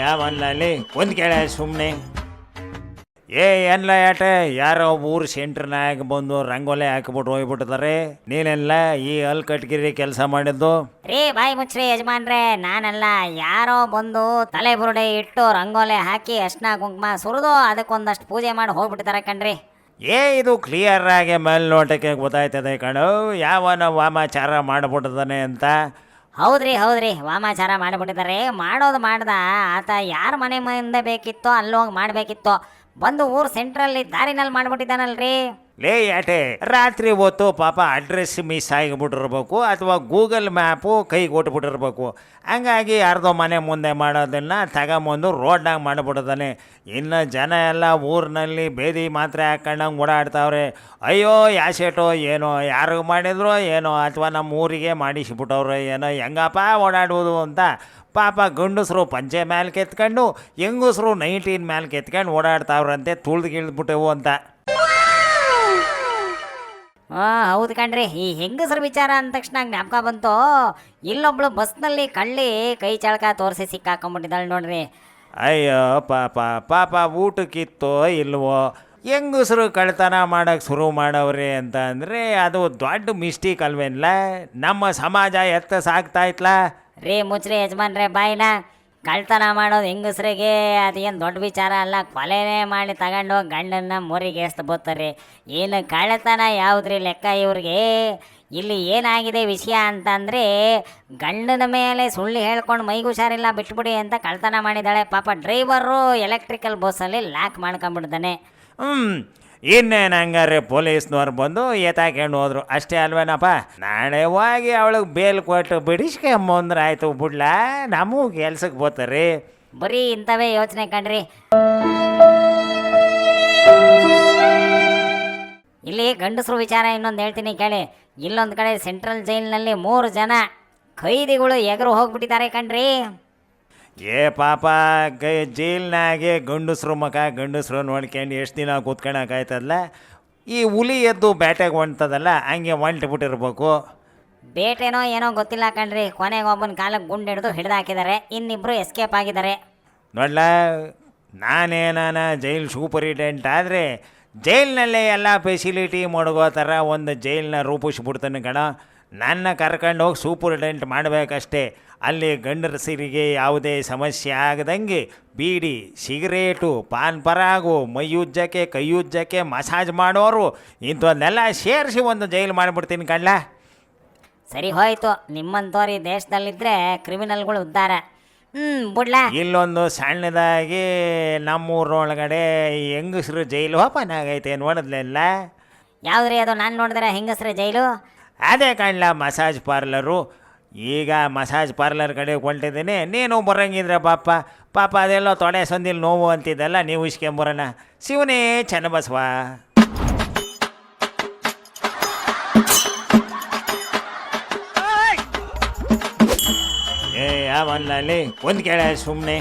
ಯಾವಲ್ಲ ಅಲ್ಲಿ ಒಂದು ಕೇಳ ಸುಮ್ಮನೆ ಎಲ್ಲ ಯಾಟೆ ಯಾರೋ ಊರು ಸೆಂಟ್ರ್ನಾಗ ಬಂದು ರಂಗೋಲಿ ಹಾಕಿಬಿಟ್ಟು ಹೋಗ್ಬಿಟ್ಟಿದ್ದಾರೆ. ನೀನೆಲ್ಲ ಈ ಕಟ್ಗಿರಿ ಕೆಲಸ ಮಾಡಿದ್ದು? ರೀ ಬಾಯಿ ಮುಚ್ಚ್ರಿ ಯಜಮಾನ್ರೆ, ನಾನಲ್ಲ, ಯಾರೋ ಬಂದು ತಲೆ ಬುರುಡೆ ಇಟ್ಟು ರಂಗೋಲಿ ಹಾಕಿ ಅರ್ಶಿನ ಕುಂಕುಮ ಸುರಿದು ಅದಕ್ಕೊಂದಷ್ಟು ಪೂಜೆ ಮಾಡಿ ಹೋಗ್ಬಿಟ್ಟಿದ್ದಾರೆ ಕಣ್ರಿ. ಇದು ಕ್ಲಿಯರ್ ಆಗಿ ಮೇಲ್ನೋಟಕ್ಕೆ ಗೊತ್ತಾಯ್ತದೆ ಕಣೋ, ಯಾವನ ವಾಮಾಚಾರ ಮಾಡಿಬಿಟ್ಟಿದ್ದಾನೆ ಅಂತ. ಹೌದ್ರಿ ವಾಮಾಚಾರ ಮಾಡಿಬಿಟ್ಟಿದ್ದಾರೆ. ಮಾಡೋದು ಮಾಡ್ದ, ಆತ ಯಾರ ಮನೆ ಮುಂದೆ ಬೇಕಿತ್ತೋ ಅಲ್ಲೋಗಿ ಮಾಡಬೇಕಿತ್ತೋ, ಬಂದು ಊರು ಸೆಂಟ್ರಲ್ಲಿ ದಾರಿನಲ್ಲಿ ಮಾಡ್ಬಿಟ್ಟಿದ್ದಾನಲ್ರಿ. ಲೇ ಯಾಟೆ, ರಾತ್ರಿ ಹೊತ್ತು ಪಾಪ ಅಡ್ರೆಸ್ ಮಿಸ್ ಆಗಿಬಿಟ್ಟಿರ್ಬೇಕು ಅಥವಾ ಗೂಗಲ್ ಮ್ಯಾಪು ಕೈಗೆ ಕೊಟ್ಬಿಟ್ಟಿರ್ಬೇಕು. ಹಂಗಾಗಿ ಯಾರ್ದೋ ಮನೆ ಮುಂದೆ ಮಾಡೋದನ್ನು ತಗೊಂಬಂದು ರೋಡ್ನಾಗ ಮಾಡಿಬಿಟ್ಟಿದ್ದಾನೆ. ಇನ್ನು ಜನ ಎಲ್ಲ ಊರಿನಲ್ಲಿ ಬೇದಿ ಮಾತ್ರೆ ಹಾಕೊಂಡಂಗೆ ಓಡಾಡ್ತಾವ್ರೆ. ಅಯ್ಯೋ ಯಾಸೇಟೋ ಏನೋ, ಯಾರಿಗೆ ಮಾಡಿದ್ರು ಏನೋ, ಅಥವಾ ನಮ್ಮ ಊರಿಗೆ ಮಾಡಿಸಿಬಿಟ್ಟವ್ರೆ ಏನೋ, ಹೆಂಗಪ್ಪ ಓಡಾಡುವುದು ಅಂತ ಪಾಪ ಗಂಡಸರು ಪಂಚೆ ಮೇಲೆ ಕೆತ್ಕೊಂಡು ಹೆಂಗಸರು 19 ಮೇಲೆ ಕೆತ್ಕೊಂಡು ಓಡಾಡ್ತಾವ್ರಂತೆ, ತುಳಿದ್ಗಿಳಿದ್ಬಿಟ್ಟೆವು ಅಂತ. ಹೌದು ಕಣ್ರಿ, ಈ ಹೆಂಗಸರ ವಿಚಾರ ಅಂದ ತಕ್ಷಣ ಜ್ಞಾಪಕ ಬಂತು. ಇಲ್ಲೊಬ್ಳು ಬಸ್ನಲ್ಲಿ ಕಳ್ಳಿ ಕೈ ಚಳಕ ತೋರಿಸಿ ಸಿಕ್ಕಾಕೊಂಡ್ಬಿಟ್ಟಿದ್ದಾಳೆ ನೋಡ್ರಿ. ಅಯ್ಯೋ ಪಾಪ ಊಟಕ್ಕಿತ್ತೋ ಇಲ್ವೋ, ಹೆಂಗಸರು ಕಳ್ತನ ಮಾಡೋಕ್ಕೆ ಶುರು ಮಾಡವ್ರಿ ಅಂತ ಅಂದರೆ ಅದು ದೊಡ್ಡ ಮಿಸ್ಟೇಕ್ ಅಲ್ವೇನಿಲ್ಲ? ನಮ್ಮ ಸಮಾಜ ಎತ್ತ ಸಾಕ್ತಾ ಇತ್ಲ ರೀ. ಮುಚ್ಚ್ರಿ ಯಜಮಾನ್ರೆ ಬಾಯಿನ. ಕಳ್ತನ ಮಾಡೋದು ಹೆಂಗಸ್ರಿಗೆ ಅದೇನು ದೊಡ್ಡ ವಿಚಾರ ಅಲ್ಲ. ಕೊಲೆನೇ ಮಾಡಿ ತಗೊಂಡೋಗಿ ಗಂಡನ್ನ ಮುರಿಗೆ ಎಸ್ತು ಬೋತಾರೆ. ಏನು ಕಳ್ಳತನ ಯಾವುದ್ರಿ ಲೆಕ್ಕ ಇವ್ರಿಗೆ? ಇಲ್ಲಿ ಏನಾಗಿದೆ ವಿಷಯ ಅಂತಂದರೆ, ಗಂಡನ ಮೇಲೆ ಸುಳ್ಳು ಹೇಳ್ಕೊಂಡು ಮೈಗೆ ಹುಷಾರಿಲ್ಲ ಬಿಟ್ಬಿಡಿ ಅಂತ ಕಳ್ತನ ಮಾಡಿದ್ದಾಳೆ. ಪಾಪ ಡ್ರೈವರು ಎಲೆಕ್ಟ್ರಿಕಲ್ ಬಸ್ಸಲ್ಲಿ ಲಾಕ್ ಮಾಡ್ಕೊಂಬಿಡ್ತಾನೆ. ಇನ್ನೇನು ಹಂಗಾರೆ ಪೊಲೀಸ್ನವ್ರು ಬಂದು ಎತ್ತಾಕೊಂಡು ಹೋದ್ರು ಅಷ್ಟೇ ಅಲ್ವೇನಪ್ಪ. ನಾಳೆ ಹೋಗಿ ಅವಳಿಗೆ ಬೇಲ್ ಕೊಟ್ಟು ಬಿಡಿಸ್ಕೊಂಬಂದ್ರೆ ಆಯಿತು ಬಿಡ್ಲ, ನಮಗೂ ಕೆಲ್ಸಕ್ಕೆ ಬೋತಾರೆ. ಬರೀ ಇಂಥವೇ ಯೋಚನೆ ಕಣ್ರಿ. ಇಲ್ಲಿ ಗಂಡಸರು ವಿಚಾರ ಇನ್ನೊಂದು ಹೇಳ್ತೀನಿ ಕೇಳಿ. ಇಲ್ಲೊಂದು ಕಡೆ ಸೆಂಟ್ರಲ್ ಜೈಲಿನಲ್ಲಿ 3 ಜನ ಖೈದಿಗಳು ಎಗರು ಹೋಗ್ಬಿಟ್ಟಿದ್ದಾರೆ ಕಣ್ರಿ. ಪಾಪ ಜೈಲ್ನಾಗೆ ಗಂಡಸ್ರು ಗಂಡಸ್ರು ನೋಡ್ಕೊಂಡು ಎಷ್ಟು ದಿನ ಕೂತ್ಕೊಳಕಾಯ್ತದಲ್ಲ. ಈ ಹುಲಿ ಎದ್ದು ಬೇಟೆಗೆ ಹೊಂಟದಲ್ಲ, ಹಂಗೆ ಹೊಂಟ್ಬಿಟ್ಟಿರ್ಬೇಕು. ಬೇಟೆನೋ ಏನೋ ಗೊತ್ತಿಲ್ಲ ಕಣ್ರಿ. ಕೊನೆಗೆ ಒಬ್ಬನ ಕಾಲಕ್ಕೆ ಗುಂಡು ಹಿಡಿದು ಹಿಡಿದಾಕಿದ್ದಾರೆ, ಇನ್ನಿಬ್ಬರು ಎಸ್ಕೇಪ್ ಆಗಿದ್ದಾರೆ. ನೋಡ್ಲ, ನಾನೇನಾನ ಜೈಲ್ ಸೂಪರಿಂಟೆಂಟ್ ಆದರೆ ಜೈಲಿನಲ್ಲೇ ಎಲ್ಲ ಫೆಸಿಲಿಟಿ ಮಡಗೋ ಥರ ಒಂದು ಜೈಲನ್ನ ರೂಪಿಸ್ಬಿಡ್ತಾನೆ ಕಣ. ನನ್ನ ಕರ್ಕೊಂಡು ಹೋಗಿ ಸೂಪರಿಂಟೆಂಟ್ ಮಾಡಬೇಕಷ್ಟೇ. ಅಲ್ಲಿ ಗಂಡಸರಿಗೆ ಯಾವುದೇ ಸಮಸ್ಯೆ ಆಗದಂಗೆ ಬೀಡಿ, ಸಿಗರೇಟು, ಪಾನ್ ಪರಾಗು, ಮೈಯುಜ್ಜಕ್ಕೆ, ಕೈಯುಜ್ಜಕ್ಕೆ, ಮಸಾಜ್ ಮಾಡೋರು ಇಂಥವನ್ನೆಲ್ಲ ಸೇರಿಸಿ ಒಂದು ಜೈಲು ಮಾಡಿಬಿಡ್ತೀನಿ ಕಣ್ಣ. ಸರಿ ಹೋಯ್ತು, ನಿಮ್ಮಂಥವ್ರು ಈ ದೇಶದಲ್ಲಿದ್ದರೆ ಕ್ರಿಮಿನಲ್ಗಳು ಉದ್ಧಾರ. ಬಿಡ್ಲಾ? ಇಲ್ಲೊಂದು ಸಣ್ಣದಾಗಿ ನಮ್ಮೂರೊಳಗಡೆ ಹೆಂಗಸರು ಜೈಲು ಓಪನ್ ಆಗೈತೆ, ನೋಡಿದ್ಲೆಲ್ಲ. ಯಾವುದ್ರಿ ಅದು? ನಾನು ನೋಡಿದ್ರೆ ಹೆಂಗಸ್ರ ಜೈಲು? ಅದೇ ಕಾಣಲ, ಮಸಾಜ್ ಪಾರ್ಲರು. ಈಗ ಮಸಾಜ್ ಪಾರ್ಲರ್ ಕಡೆ ಹೊಂಟಿದ್ದೀನಿ, ನೀನು ಬರೋಂಗಿದ್ರೆ ಪಾಪ ಅದೆಲ್ಲೋ ತೊಡೆ ಸಂದಿಲ್ ನೋವು ಅಂತಿದ್ದಲ್ಲ, ನೀವು ಇಸ್ಕೊಂಬರೋಣ. ಶಿವನೇ ಚನ್ನಬಸವ. ಯಾವಲ್ಲ ಅಲ್ಲಿ ಒಂದು ಕೇಳ ಸುಮ್ಮನೆ